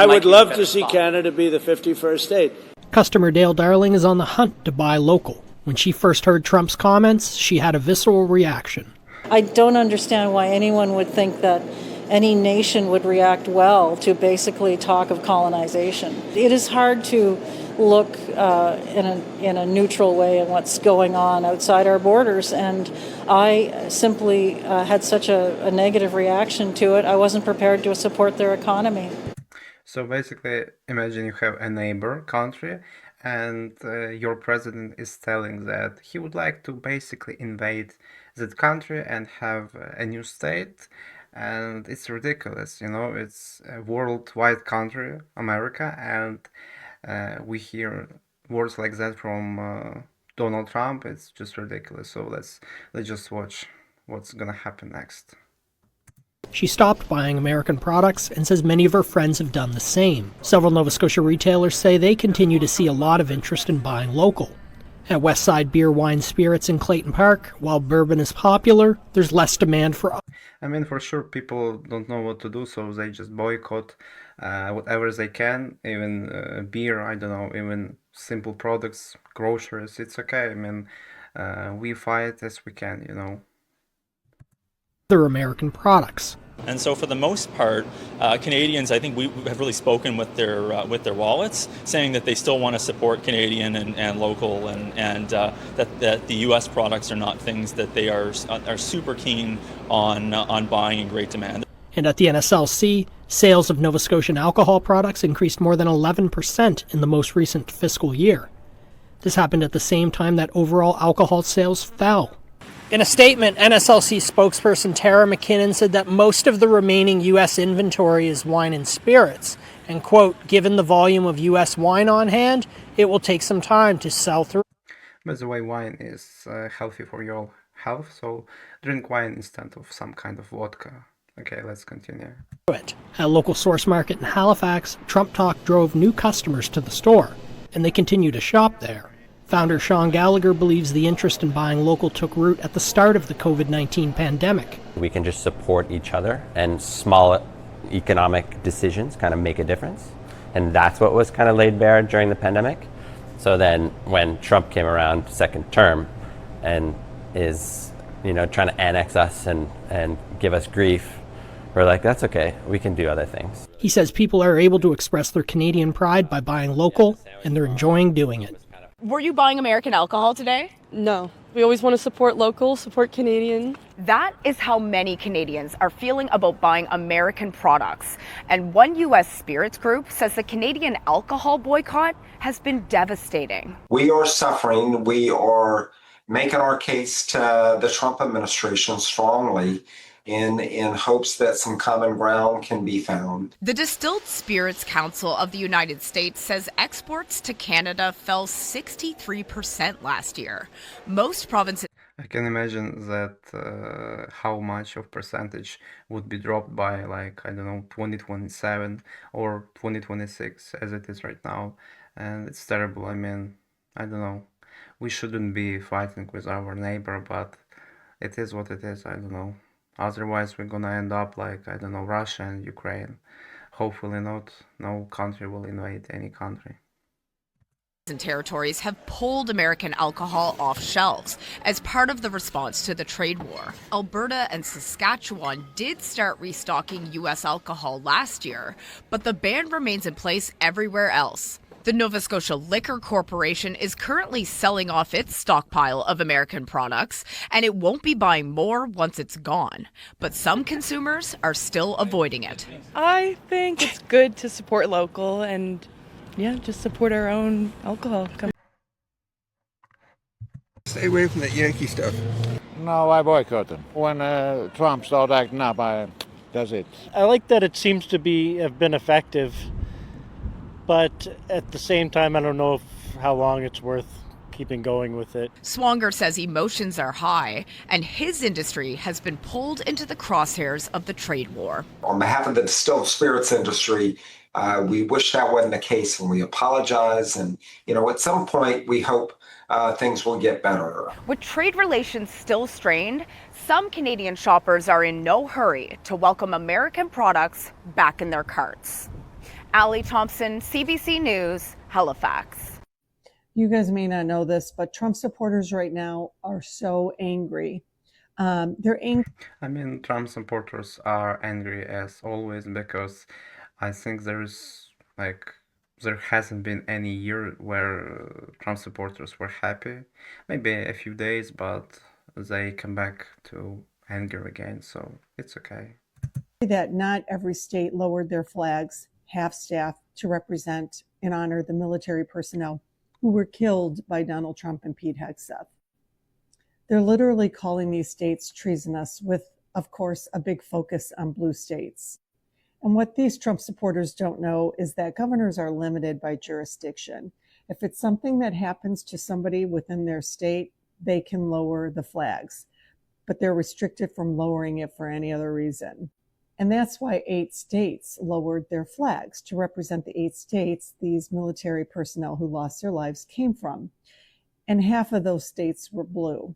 I would love to see Canada be the 51st state. Customer Dale Darling is on the hunt to buy local. When she first heard Trump's comments, she had a visceral reaction. I don't understand why anyone would think that any nation would react well to basically talk of colonization. It is hard to look in a neutral way at what's going on outside our borders, and I simply had such a negative reaction to it. I wasn't prepared to support their economy. So basically, imagine you have a neighbor country and your president is telling that he would like to basically invade that country and have a new state. And it's ridiculous, it's a worldwide country, America, and we hear words like that from Donald Trump. It's just ridiculous. So let's just watch what's gonna happen next. She stopped buying American products and says many of her friends have done the same. Several Nova Scotia retailers say they continue to see a lot of interest in buying local. At Westside Beer, Wine, Spirits in Clayton Park, while bourbon is popular, there's less demand for... for sure, people don't know what to do, so they just boycott whatever they can, even beer, I don't know, even simple products, groceries, it's okay. We fight as we can, Other American products. And so for the most part, Canadians, I think we have really spoken with their wallets, saying that they still want to support Canadian and local, and that the U.S. products are not things that they are super keen on buying in great demand. And at the NSLC, sales of Nova Scotian alcohol products increased more than 11% in the most recent fiscal year. This happened at the same time that overall alcohol sales fell. In a statement, NSLC spokesperson Tara McKinnon said that most of the remaining U.S. inventory is wine and spirits, and, quote, given the volume of U.S. wine on hand, it will take some time to sell through. By the way, wine is healthy for your health, so drink wine instead of some kind of vodka. Okay, let's continue. At a local Source Market in Halifax, Trump talk drove new customers to the store, and they continue to shop there. Founder Sean Gallagher believes the interest in buying local took root at the start of the COVID-19 pandemic. We can just support each other, and small economic decisions kind of make a difference. And that's what was kind of laid bare during the pandemic. So then when Trump came around second term and is, trying to annex us and give us grief, we're like, that's okay, we can do other things. He says people are able to express their Canadian pride by buying local, and they're enjoying doing it. Were you buying American alcohol today? No. We always want to support local, support Canadian. That is how many Canadians are feeling about buying American products. And one U.S. spirits group says the Canadian alcohol boycott has been devastating. We are suffering. We are making our case to the Trump administration strongly in hopes that some common ground can be found. The Distilled Spirits Council of the United States says exports to Canada fell 63% last year. Most provinces... I can imagine that how much of percentage would be dropped by 2027 or 2026 as it is right now. And it's terrible. I don't know. We shouldn't be fighting with our neighbor, but it is what it is. I don't know. Otherwise, we're gonna end up like, Russia and Ukraine. Hopefully not. No country will invade any country. And territories have pulled American alcohol off shelves as part of the response to the trade war. Alberta and Saskatchewan did start restocking U.S. alcohol last year, but the ban remains in place everywhere else. The Nova Scotia Liquor Corporation is currently selling off its stockpile of American products, and it won't be buying more once it's gone. But some consumers are still avoiding it. I think it's good to support local and, just support our own alcohol. Stay away from that Yankee stuff. No, I boycott them. When Trump started acting up, that's it. I like that it seems to have been effective. But at the same time, I don't know how long it's worth keeping going with it. Swanger says emotions are high, and his industry has been pulled into the crosshairs of the trade war. On behalf of the distilled spirits industry, we wish that wasn't the case, and we apologize. And, at some point, we hope things will get better. With trade relations still strained, some Canadian shoppers are in no hurry to welcome American products back in their carts. Allie Thompson, CBC News, Halifax. You guys may not know this, but Trump supporters right now are so angry. They're angry. I mean, Trump supporters are angry as always because I think there hasn't been any year where Trump supporters were happy. Maybe a few days, but they come back to anger again, so it's okay. That not every state lowered their flags, half-staff, to represent and honor the military personnel who were killed by Donald Trump and Pete Hegseth. They're literally calling these states treasonous with, of course, a big focus on blue states. And what these Trump supporters don't know is that governors are limited by jurisdiction. If it's something that happens to somebody within their state, they can lower the flags, but they're restricted from lowering it for any other reason. And that's why 8 states lowered their flags to represent the 8 states these military personnel who lost their lives came from. And half of those states were blue.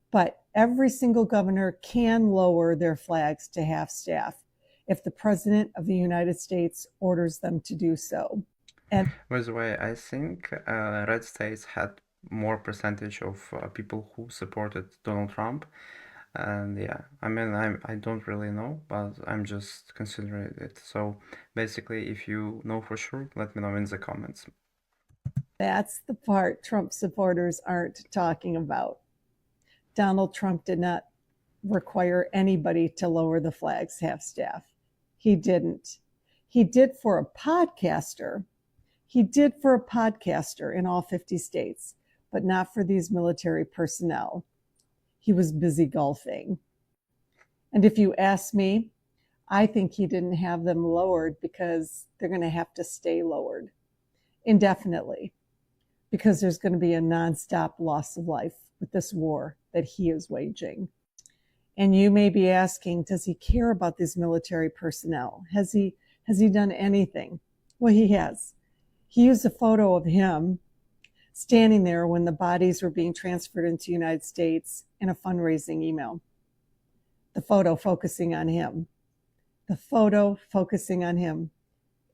But every single governor can lower their flags to half-staff if the President of the United States orders them to do so. And by the way, I think red states had more percentage of people who supported Donald Trump. And yeah, I mean, I don't really know, but I'm just considering it. So basically, if you know for sure, let me know in the comments. That's the part Trump supporters aren't talking about. Donald Trump did not require anybody to lower the flags half-staff. He didn't. He did for a podcaster. He did for a podcaster in all 50 states, but not for these military personnel. He was busy golfing. And if you ask me, I think he didn't have them lowered because they're going to have to stay lowered indefinitely, because there's going to be a nonstop loss of life with this war that he is waging. And you may be asking, does he care about these military personnel? Has he done anything? Well, he has. He used a photo of him standing there when the bodies were being transferred into the United States in a fundraising email. The photo focusing on him. The photo focusing on him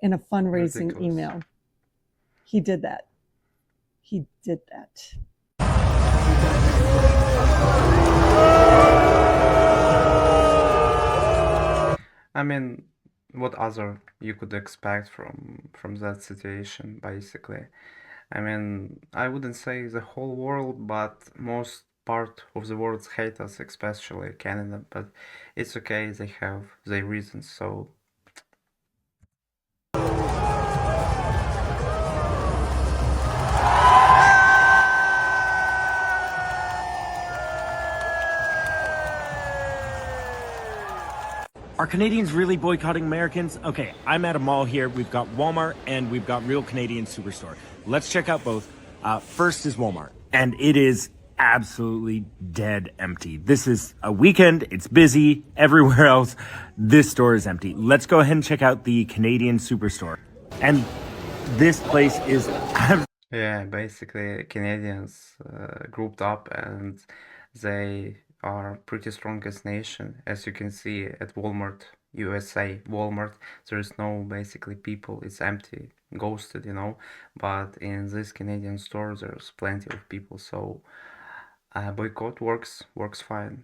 in a fundraising Ridiculous. email. He did that. He did that. I mean, what other you could expect from that situation, basically? I mean, I wouldn't say the whole world, but most part of the world hate us, especially Canada. But it's okay; they have their reasons. So. Are Canadians really boycotting Americans? Okay, I'm at a mall here. We've got Walmart and we've got Real Canadian Superstore. Let's check out both. First is Walmart, and it is absolutely dead empty. This is a weekend. It's busy. Everywhere else, this store is empty. Let's go ahead and check out the Canadian Superstore. And this place is... Yeah, basically Canadians grouped up and they are pretty strongest nation. As you can see at Walmart, USA, Walmart, there is no basically people, it's empty, ghosted, you know, but in this Canadian store there's plenty of people, so boycott works fine.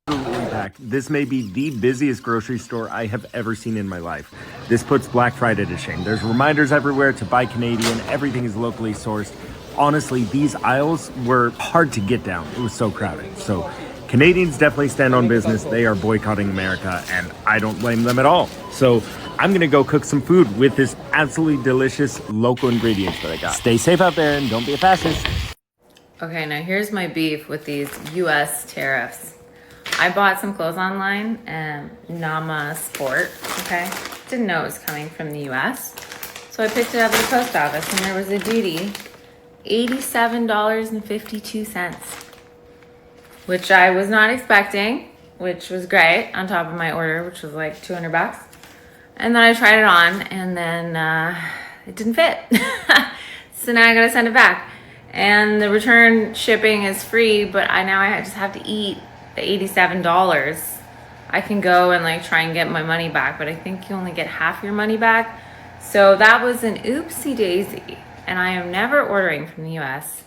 Impact. This may be the busiest grocery store I have ever seen in my life. This puts Black Friday to shame. There's reminders everywhere to buy Canadian, everything is locally sourced. Honestly, these aisles were hard to get down. It was so crowded. So Canadians definitely stand on business. They are boycotting America, and I don't blame them at all. So I'm going to go cook some food with this absolutely delicious local ingredients that I got. Stay safe out there and don't be a fascist. Okay, now here's my beef with these U.S. tariffs. I bought some clothes online, Nama Sport, okay? Didn't know it was coming from the U.S. So I picked it up at the post office, and there was a duty, $87.52, which I was not expecting, which was great, on top of my order, which was like $200. And then I tried it on, and then it didn't fit. So now I gotta send it back. And the return shipping is free, but now I just have to eat the $87. I can go and like try and get my money back, but I think you only get half your money back. So that was an oopsie daisy. And I am never ordering from the US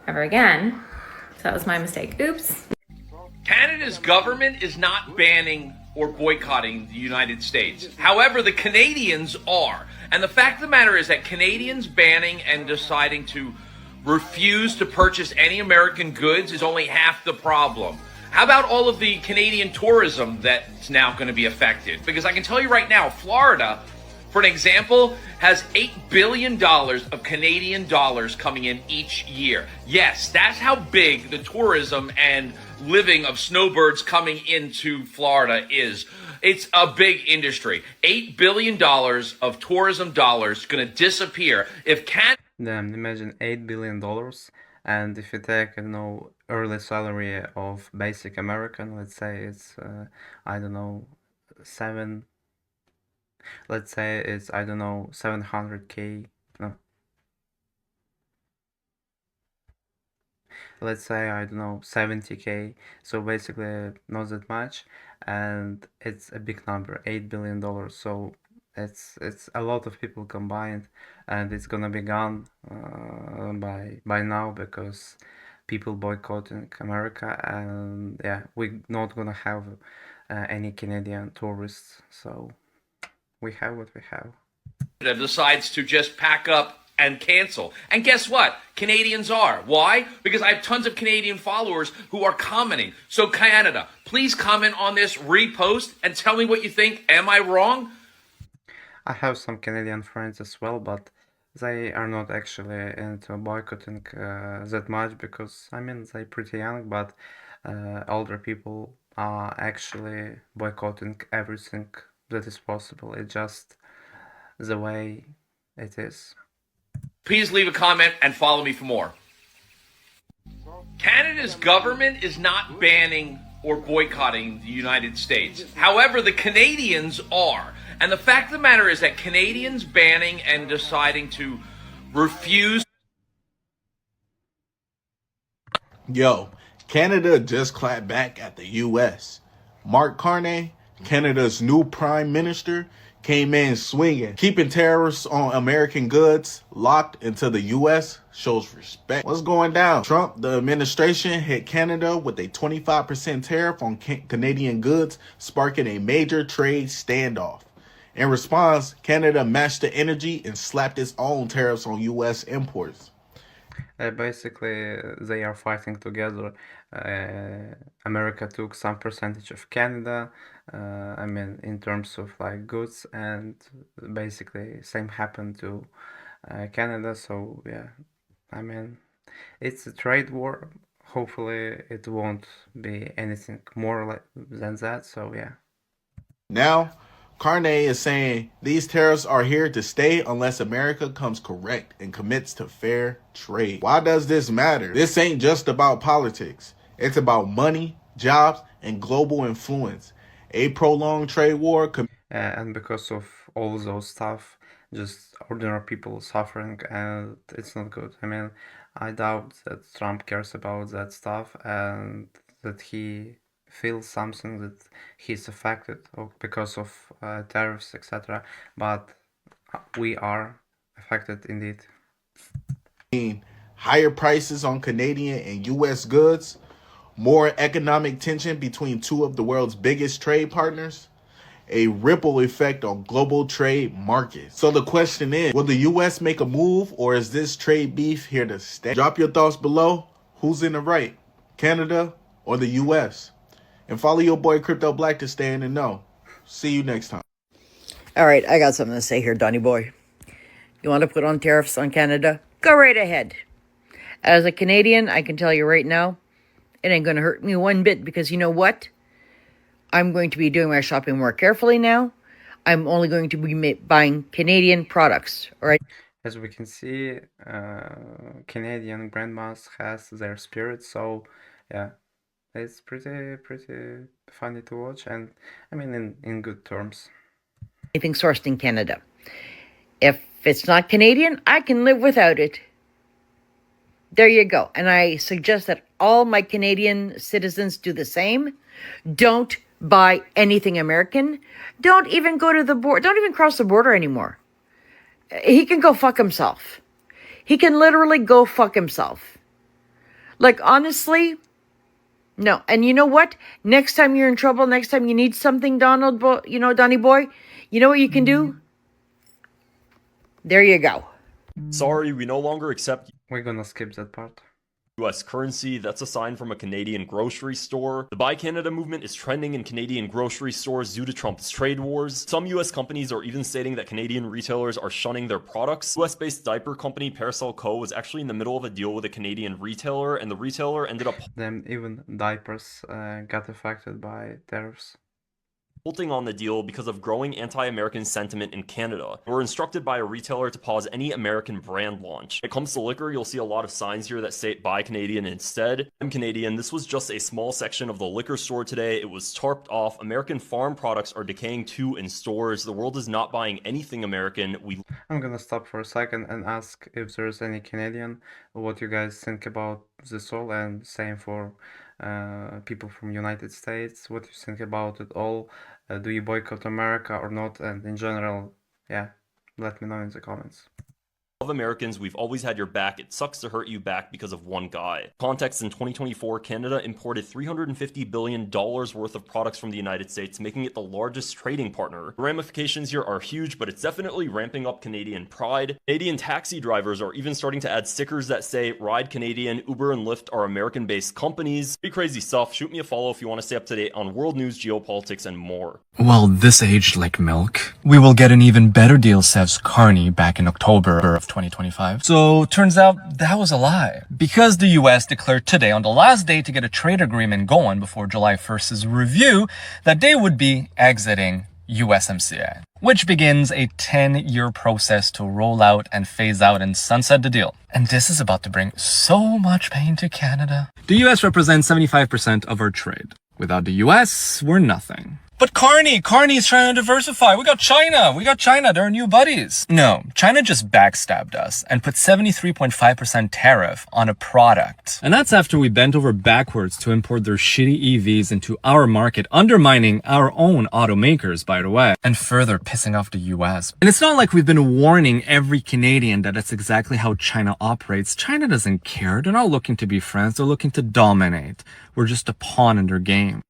ever again. So that was my mistake. Oops. Canada's government is not banning or boycotting the United States. However, the Canadians are. And the fact of the matter is that Canadians banning and deciding to refuse to purchase any American goods is only half the problem. How about all of the Canadian tourism that's now going to be affected? Because I can tell you right now, Florida, for an example, has $8 billion of Canadian dollars coming in each year. Yes, that's how big the tourism and living of snowbirds coming into Florida is. It's a big industry. $8 billion of tourism dollars going to disappear if Canada... Then imagine $8 billion, and if you take, early salary of basic American, let's say it's, I don't know, let's say it's, I don't know, 700K, no. Let's say, I don't know, 70K, so basically not that much, and it's a big number, $8 billion, so it's a lot of people combined, and it's gonna be gone by now because people boycotting America, and yeah, we're not gonna have any Canadian tourists, so we have what we have. decides to just pack up and cancel. And guess what? Canadians are. Why? Because I have tons of Canadian followers who are commenting. So Canada, please comment on this, repost, and tell me what you think. Am I wrong? I have some Canadian friends as well, but they are not actually into boycotting that much because, they're pretty young, but older people are actually boycotting everything that is possible. It's just the way it is. Please leave a comment and follow me for more. Canada's government is not banning or boycotting the United States. However, the Canadians are. And the fact of the matter is that Canadians banning and deciding to refuse. Yo, Canada just clapped back at the U.S. Mark Carney, Canada's new prime minister, came in swinging. Keeping tariffs on American goods locked into the U.S. shows respect. What's going down? Trump, the administration, hit Canada with a 25% tariff on Canadian goods, sparking a major trade standoff. In response, Canada matched the energy and slapped its own tariffs on U.S. imports. Basically, they are fighting together. America took some percentage of Canada, in terms of goods, and basically same happened to Canada. So yeah, it's a trade war. Hopefully, it won't be anything more than that. So yeah. Now, Carney is saying these tariffs are here to stay unless America comes correct and commits to fair trade. Why does this matter? This ain't just about politics. It's about money, jobs, and global influence. A prolonged trade war. And because of all those stuff, just ordinary people suffering, and it's not good. I doubt that Trump cares about that stuff and that he feels something that he's affected because of tariffs, etc. But we are affected indeed. Higher prices on Canadian and U.S. goods, more economic tension between two of the world's biggest trade partners, a ripple effect on global trade markets. So the question is, will the U.S. make a move, or is this trade beef here to stay? Drop your thoughts below. Who's in the right, Canada or the U.S.? And follow your boy Crypto Black to stay in the know. See you next time. All right, I got something to say here, Donnie boy. You want to put on tariffs on Canada? Go right ahead. As a Canadian, I can tell you right now, it ain't going to hurt me one bit because you know what? I'm going to be doing my shopping more carefully now. I'm only going to be buying Canadian products, all right? As we can see, Canadian grandmas has their spirit, so yeah. It's pretty funny to watch, and in good terms. Anything sourced in Canada. If it's not Canadian, I can live without it. There you go. And I suggest that all my Canadian citizens do the same. Don't buy anything American, don't even go to the border, don't even cross the border anymore. He can go fuck himself. He can literally go fuck himself. Like, honestly, no. And you know what? Next time you're in trouble, next time you need something, Donnie boy, you know what you can do? There you go. Sorry, we no longer accept We're gonna skip that part. US currency. That's a sign from a Canadian grocery store. The Buy Canada movement is trending in Canadian grocery stores due to Trump's trade wars. Some US companies are even stating that Canadian retailers are shunning their products. US-based diaper company Parasol Co. was actually in the middle of a deal with a Canadian retailer, and the retailer ended up Then even diapers got affected by tariffs. halting on the deal because of growing anti-American sentiment in Canada. We're instructed by a retailer to pause any American brand launch. When it comes to liquor, you'll see a lot of signs here that say Buy Canadian instead. I'm Canadian. This was just a small section of the liquor store today. It was tarped off. American farm products are decaying too in stores. The world is not buying anything American. I'm gonna stop for a second and ask if there's any Canadian, what you guys think about this all, and same for people from United States, what you think about it all. Do you boycott America or not? And in general, yeah, let me know in the comments. Of Americans, we've always had your back. It sucks to hurt you back because of one guy. Context: in 2024, Canada imported $350 billion worth of products from the United States, making it the largest trading partner. The ramifications here are huge, but it's definitely ramping up Canadian pride. Canadian taxi drivers are even starting to add stickers that say Ride Canadian. Uber and Lyft are American-based companies. Pretty crazy stuff. Shoot me a follow if you want to stay up to date on world news, geopolitics, and more. Well, this aged like milk. We will get an even better deal, says Carney back in October of 2025. So turns out that was a lie. Because the US declared today on the last day to get a trade agreement going before July 1st's review that they would be exiting USMCA, which begins a 10-year process to roll out and phase out and sunset the deal. And this is about to bring so much pain to Canada. The US represents 75% of our trade. Without the US, we're nothing. But Carney is trying to diversify. We got China. They're our new buddies. No, China just backstabbed us and put 73.5% tariff on a product. And that's after we bent over backwards to import their shitty EVs into our market, undermining our own automakers, by the way, and further pissing off the US. And it's not like we've been warning every Canadian that that's exactly how China operates. China doesn't care. They're not looking to be friends. They're looking to dominate. We're just a pawn in their game.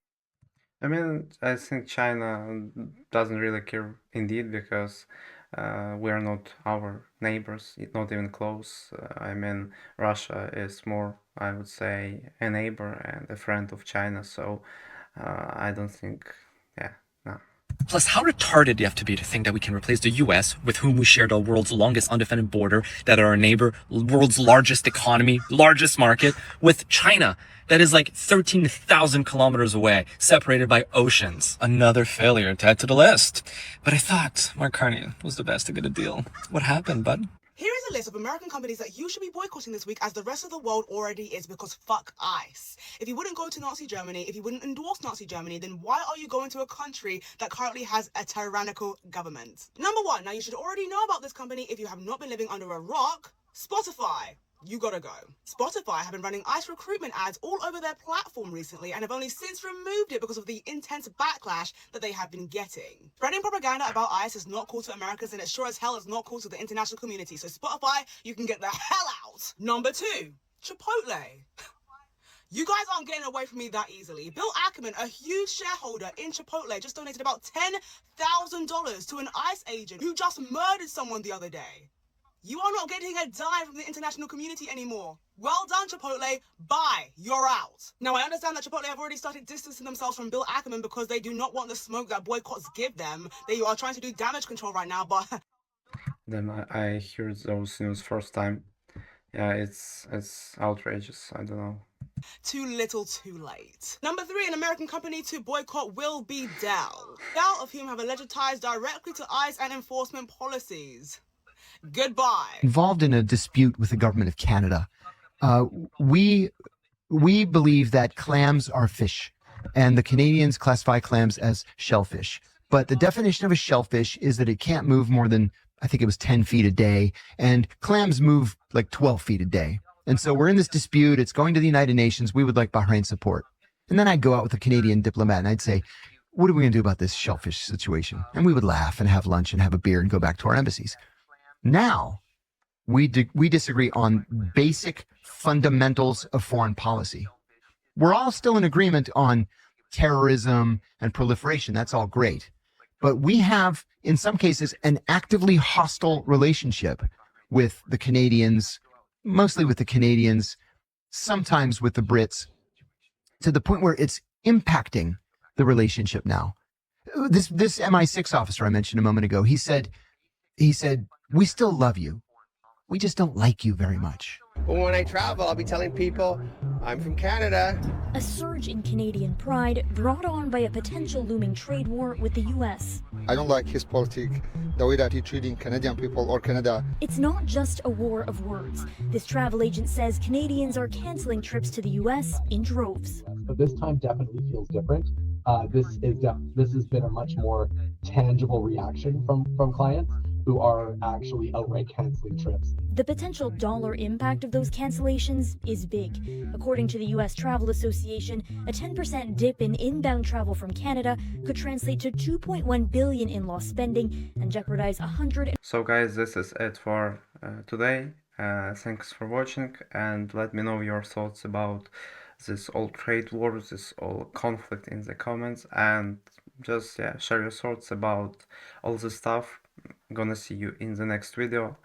I mean, I think China doesn't really care indeed, because we're not our neighbors, not even close. I mean, Russia is more, I would say, a neighbor and a friend of China, so I don't think, yeah, no. Plus, how retarded do you have to be to think that we can replace the US, with whom we share the world's longest undefended border, that are our neighbor, world's largest economy, largest market, with China, that is like 13,000 kilometers away, separated by oceans. Another failure to add to the list. But I thought Mark Carney was the best to get a deal. What happened, bud? Here is a list of American companies that you should be boycotting this week, as the rest of the world already is, because fuck ICE. If you wouldn't go to Nazi Germany, if you wouldn't endorse Nazi Germany, then why are you going to a country that currently has a tyrannical government? Number one, now you should already know about this company if you have not been living under a rock. Spotify. You gotta go. Spotify have been running ICE recruitment ads all over their platform recently and have only since removed it because of the intense backlash that they have been getting. Spreading propaganda about ICE is not cool to Americans, and it sure as hell is not cool to the international community. So Spotify, you can get the hell out. Number two, Chipotle. You guys aren't getting away from me that easily. Bill Ackerman, a huge shareholder in Chipotle, just donated about $10,000 to an ICE agent who just murdered someone the other day. You are not getting a dime from the international community anymore. Well done, Chipotle. Bye. You're out. Now, I understand that Chipotle have already started distancing themselves from Bill Ackerman because they do not want the smoke that boycotts give them. They are trying to do damage control right now, but... Then I heard those news first time. Yeah, it's outrageous. I don't know. Too little, too late. Number three, an American company to boycott will be Dell. Dell, of whom have alleged ties directly to ICE and enforcement policies. Goodbye. Involved in a dispute with the government of Canada. We believe that clams are fish, and the Canadians classify clams as shellfish. But the definition of a shellfish is that it can't move more than, I think it was 10 feet a day, and clams move like 12 feet a day. And so we're in this dispute. It's going to the United Nations. We would like Bahrain support. And then I'd go out with a Canadian diplomat and I'd say, what are we going to do about this shellfish situation? And we would laugh and have lunch and have a beer and go back to our embassies. Now, we disagree on basic fundamentals of foreign policy. We're all still in agreement on terrorism and proliferation. That's all great. But we have, in some cases, an actively hostile relationship with the Canadians, mostly with the Canadians, sometimes with the Brits, to the point where it's impacting the relationship now. This MI6 officer I mentioned a moment ago, he said, we still love you. We just don't like you very much. But when I travel, I'll be telling people I'm from Canada. A surge in Canadian pride brought on by a potential looming trade war with the U.S. I don't like his politics, the way that he's treating Canadian people or Canada. It's not just a war of words. This travel agent says Canadians are canceling trips to the U.S. in droves. But this time definitely feels different. This has been a much more tangible reaction from clients who are actually outright canceling trips. The potential dollar impact of those cancellations is big. According to the U.S. Travel Association, a 10% dip in inbound travel from Canada could translate to $2.1 billion in lost spending and jeopardize 100. So guys, this is it for today. Thanks for watching, and let me know your thoughts about this all trade wars, this all conflict in the comments, and just share your thoughts about all this stuff. I'm gonna see you in the next video.